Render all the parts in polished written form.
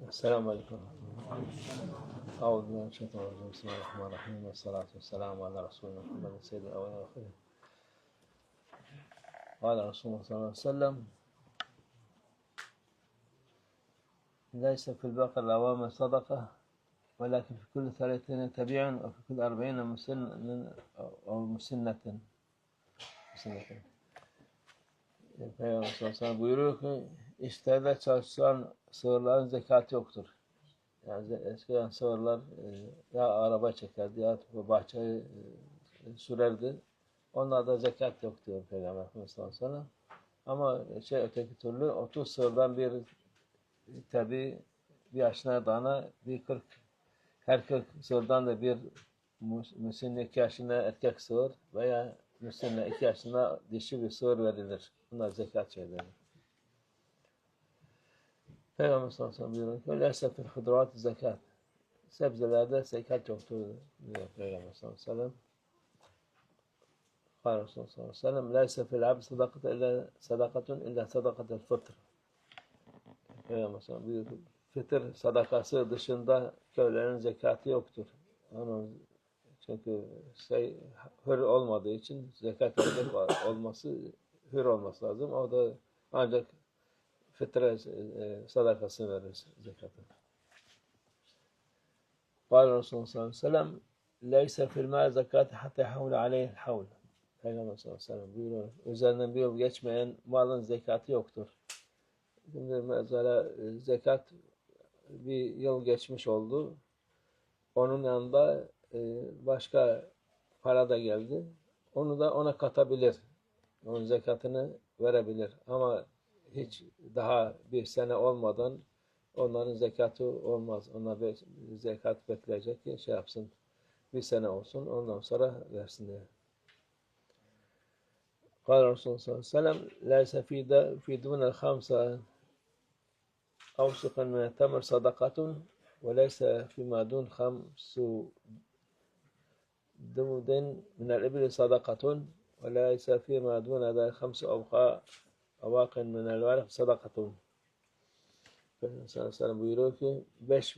السلام عليكم. أعوذ بالله من الشيطان الرجيم. بسم الله الرحمن الرحيم والصلاة والسلام على رسولنا محمد سيد الأولين والآخرين. قال رسول الله صلى الله عليه وسلم: ليس في البقر الأوامر صدقة ولكن في كل 30 تبيع وفي كل 40 مسن أو مسنة. Peygamber sallallahu aleyhi ve buyuruyor ki işlerde çalışan sığırların zekatı yoktur. Yani eskiden sığırlar ya araba çekerdi ya bahçeyi sürerdi. Onlarda zekat yok diyor Peygamber sallallahu aleyhi ve sellem. Ama öteki türlü 30 sığırdan tabi bir yaşına dana, her 40 sığırdan da bir müsinne 2 yaşına erkek sığır veya müsinne 2 yaşına dişi bir sığır verilir. Bunlar zekat şeyleri. Peygamber sallallahu aleyhi ve sellem buyuruyor ki "Leyse fil hudurat zekat." Sebzelerde zekat yoktur diyor Peygamber sallallahu aleyhi ve sellem. Kâle Resulullah sallallahu aleyhi ve sellem "Leyse fil abd sadakatun illa sadakatel fıtr." Peygamber sallallahu aleyhi ve sellem buyuruyor ki fıtır sadakası dışında kölelerin zekatı yoktur. Çünkü hür olmadığı için zekat olması hür olması lazım. O da ancak fitre sadakasını verir zekatı. Kâle Resulullah sallallahu aleyhi ve sellem "Leyse fil mâ zekat hatta yahûle aleyhil havl." Peygamber sallallahu aleyhi ve sellem buyuruyor. Üzerinden bir yıl geçmeyen malın zekatı yoktur. Şimdi mesela zekat bir yıl geçmiş oldu. Onun yanında başka para da geldi. Onu da ona katabilir. Onun zekatını verebilir. Ama hiç daha bir sene olmadan onların zekatı olmaz. Onlar zekat bekleyecek ki yapsın. Bir sene olsun. Ondan sonra versin diye. Kâle Resulullah sallallahu aleyhi ve sellem leyse fî dûnel hamsa avsukan min temr sadakatun ve leyse fîmâ dûn hamsu dûdin minel ibli sadakatun ve leyse fîmâ dûne dâ hamsu avâkin minel varif sadakatun. Peygamber sallallahu aleyhi ve sellem buyuruyor ki 5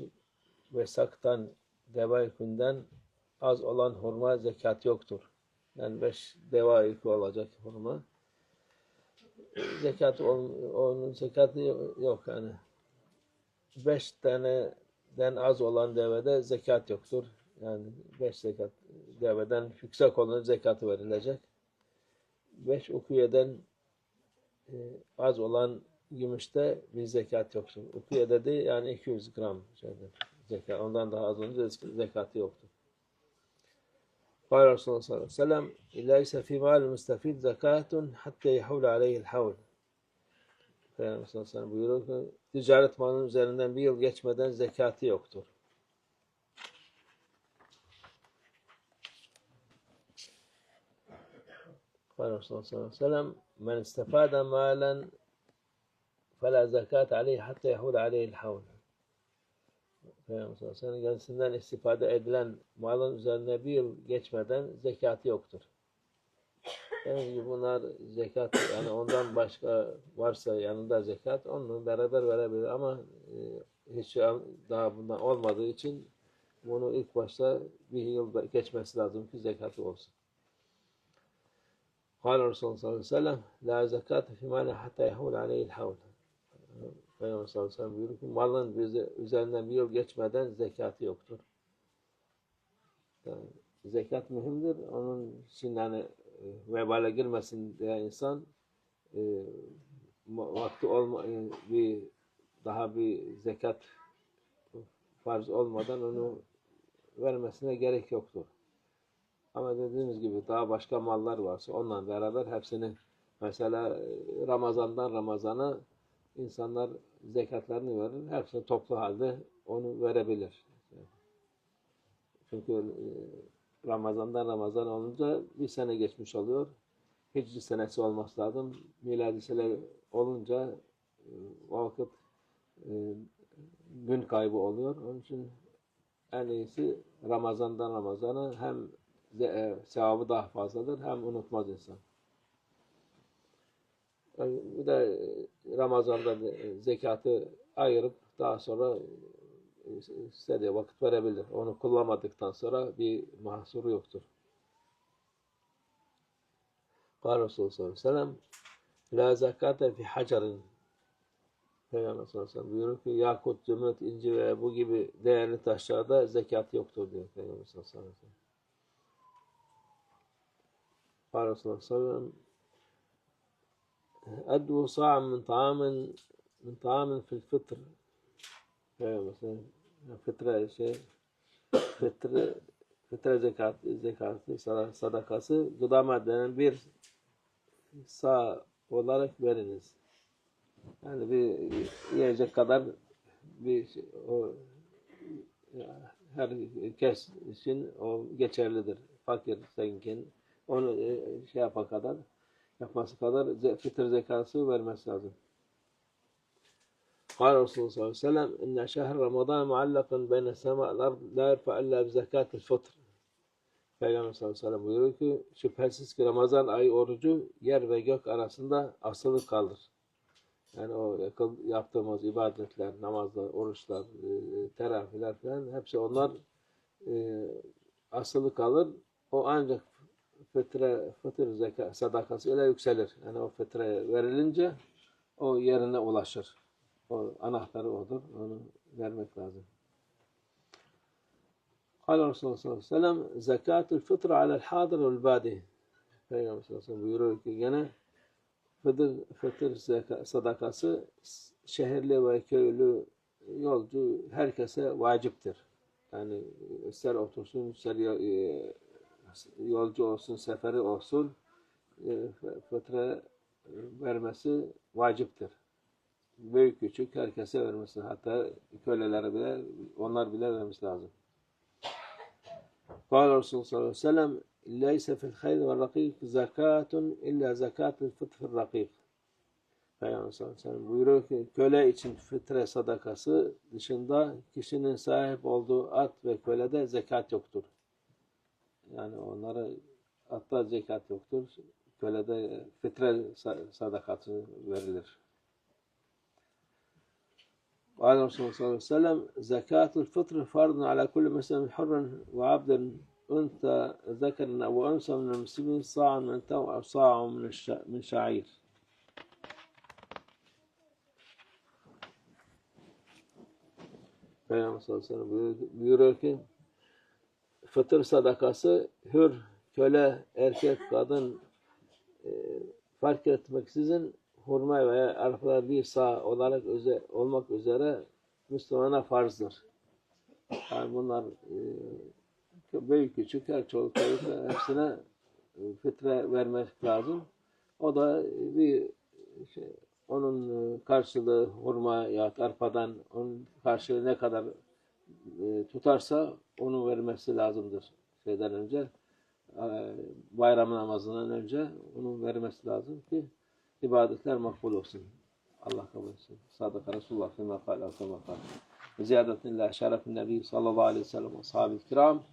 vesaktan deva yükünden az olan hurma zekat yoktur. Yani 5 deva yükü olacak hurma. Onun zekatı yok yani. 5 taneden az olan devede zekat yoktur. Yani 5 zekat deveden yüksek olan zekatı verilecek. 5 ukiyeden az olan gümüşte bir zekat yoktur. Ukiye dedi yani 200 gram zekat. Ondan daha az olunca zekatı yoktur. Kâle Resulullah sallallahu aleyhi ve sellem "Leyse fî mâl müstefid zekatun hatta yahûle aleyhil havl." Peygamber sallallahu aleyhi ve sellem buyuruyor ki ticaret malının üzerinden bir yıl geçmeden zekatı yoktur. Kâle Resulullah sallallahu aleyhi ve sellem "Men istefâde mâlen فَلَا زَكَاتَ عَلَيْهِ حَتَّى يَحُولَ عَلَيْهِ الْحَوْلِ." Peygamber sallallahu aleyhi ve sellem kendisinden istifade edilen malın üzerine bir yıl geçmeden zekatı yoktur. Yani bunlar zekat, yani ondan başka varsa yanında zekat, onunla beraber verebilir ama hiç daha bundan olmadığı için bunu ilk başta bir yıl geçmesi lazım ki zekatı olsun. Kâle Resulullah sallallahu aleyhi ve sellem "Lâ zekâte fî mâle hattâ yahûle aleyhil havl." Peygamber sallallahu aleyhi ve sellem buyuruyor ki malın üzerinden bir yıl geçmeden zekatı yoktur. Yani zekat mühimdir. Onun için yani vebale girmesin diye insan vakti daha bir zekat farz olmadan onu vermesine gerek yoktur. Ama dediğimiz gibi daha başka mallar varsa onunla beraber hepsini mesela Ramazan'dan Ramazan'a insanlar zekatlarını verir. Hepsini toplu halde onu verebilir. Çünkü Ramazan'dan Ramazan olunca bir sene geçmiş oluyor. Hicri senesi olması lazım. Miladi sene olunca o vakit gün kaybı oluyor. Onun için en iyisi Ramazan'dan Ramazan'a hem sevabı daha fazladır hem unutmaz insan. Bir de Ramazan'da zekatı ayırıp daha sonra istediği vakit verebilir. Onu kullanmadıktan sonra bir mahsuru yoktur. Kâle Resulullah sallallahu aleyhi ve sellem la zekate fi hacerin. Peygamber sallallahu aleyhi ve sellem buyuruyor ki yakut, zümrüt, inci ve bu gibi değerli taşlarda zekat yoktur diyor Peygamber sallallahu aleyhi ve sellem. Kâle Resulullah sallallahu aleyhi ve sellem edvu sa'an min ta'amin fil fıtr. Peygamber sallallahu aleyhi ve sellem fıtre zekatı, sadakası gıda maddeden bir sağ olarak veriniz. Yani bir yiyecek kadar bir o herkes için o geçerlidir. Fakir, zengin onu yapması kadar fıtır zekası vermesi lazım. قال Resulullah sallallahu aleyhi ve sellem inne şehr Ramazan muallakun beyne sema'l ard la yerfa illa bi zekatil fıtr. Peygamber sallallahu aleyhi ve sellem buyuruyor ki şüphesiz ki Ramazan ayı orucu yer ve gök arasında asılı kalır. Yani o yaptığımız ibadetler, namazlar, oruçlar, teravihler falan hepsi onlar asılı kalır. O ancak fıtır zekat sadakası ile yükselir. Yani o fıtre verilince o yerine ulaşır. O anahtarı odur. Onu vermek lazım. Kâle Resulullah sallallahu aleyhi ve sellem zekâtul fıtr alel hâdir vel bâdi. Peygamber sallallahu aleyhi ve sellem buyuruyor ki gene fıtır sadakası şehirli ve köylü yolcu herkese vaciptir. Yani ister otursun, ister yolcu olsun, seferi olsun fıtre vermesi vaciptir. Büyük küçük herkese vermesi, hatta kölelere bile, onlar bile vermesi lazım. Kâle Resulullah sallallahu aleyhi ve sellem leyse fil hayl ve rakîk zekâtun illa zekâtul fıtr fil rakîk. Peygamber sallallahu aleyhi ve sellem buyuruyor ki köle için fıtre sadakası dışında kişinin sahip olduğu at ve kölede zekat yoktur. Yani onlara atta zekat yoktur. Kölede fıtre sadakası verilir. قال Resulullah sallallahu aleyhi ve sellem zekatul fıtr fardun ala kulli meslemin hurrin ve abdin unta zekerin ve unsa minel muslimin sa'an min tev ve sa'an min şa'ir. Peygamber sallallahu aleyhi ve sellem buyuruyor ki fıtır sadakası hür, köle, erkek, kadın fark etmeksizin hurma veya arpalar bir sağ olarak olmak üzere Müslümana farzdır. Yani bunlar büyük küçük her çoluk çocuk hepsine fitre vermek lazım. O da bir onun karşılığı hurma ya arpadan onun karşılığı ne kadar tutarsa onu vermesi lazımdır. Şeyden önce bayram namazından önce onu vermesi lazım ki ibadetler makbul olsun. Allah kabul etsin. Sadık Resulullah fîmâ kâle akâmâ kâle. Ziyadetin ila şerefin nebi sallallahu aleyhi ve sellem ve sahabil kiram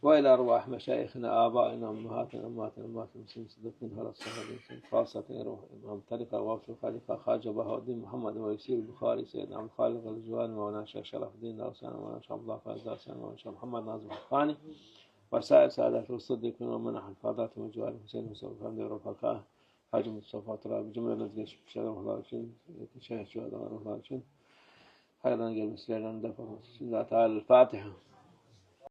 ve ila arvah meşayihina âbâina ummahatina ummahatin muslimin sıddıkın halas sahabin khâsatin ruh imam tarika ve afşu halika Hâce Bahaddin Muhammed ve Yüksir Bukhari Seyyidina Abdül Hâlik el-Züvâni ve Ona Şeyh Şerafeddin Davsan ve Ona Şeyh Abdullah Fazla Sen ve Ona Şeyh Muhammed Nazım Hakkani ve sâir sâdâtul sıddıkın ve menahul fâdâtu ve cüvâli Hüseyin Mustafa Hamdi ve Rafakâh Hacı Mustafa Turabi cümlemiz geçmişler ruhlar için, şehit şu adamlar ruhlar için hayırdan gelmesilerden defamız için. Allah Teala Fatiha.